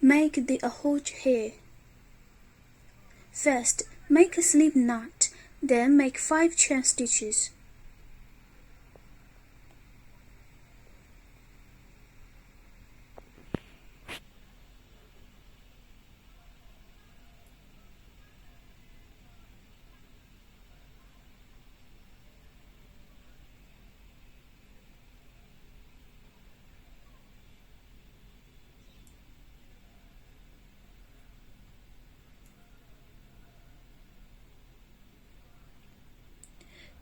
make the ahoge here. First, make a slip knot, then make 5 chain stitches.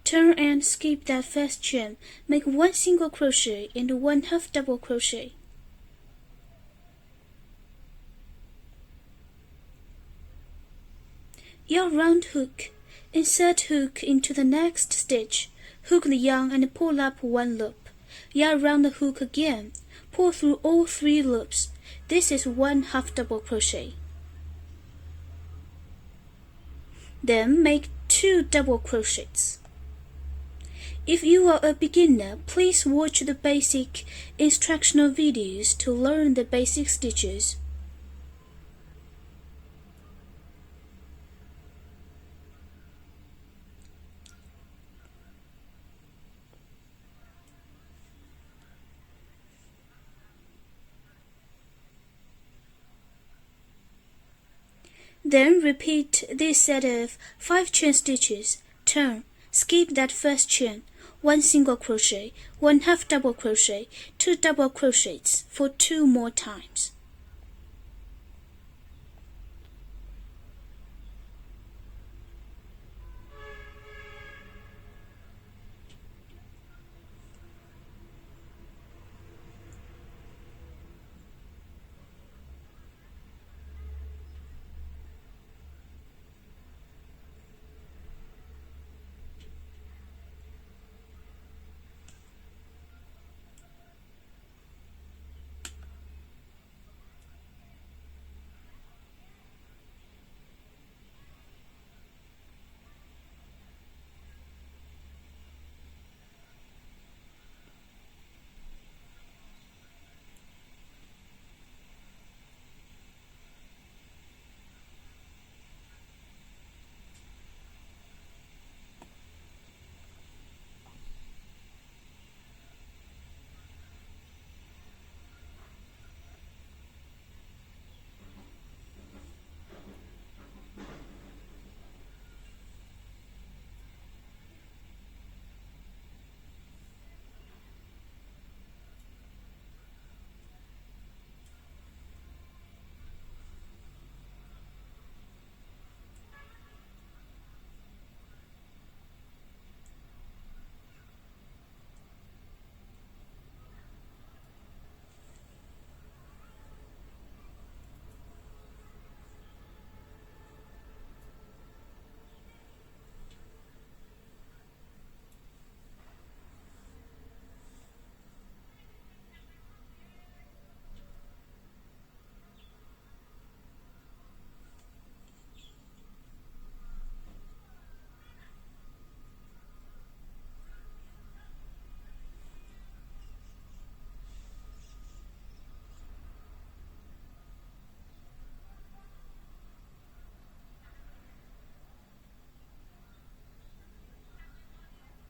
Turn and skip that first chain. Make 1 single crochet and 1 half double crochet. Yarn round hook. Insert hook into the next stitch. Hook the yarn and pull up 1 loop. Yarn round the hook again. Pull through all 3 loops. This is 1 half double crochet. Then make 2 double crochets. If you are a beginner, please watch the basic instructional videos to learn the basic stitches. Then repeat this set of 5 chain stitches. Turn, skip that first chain, 1 single crochet, 1 half double crochet, 2 double crochets for 2 more times.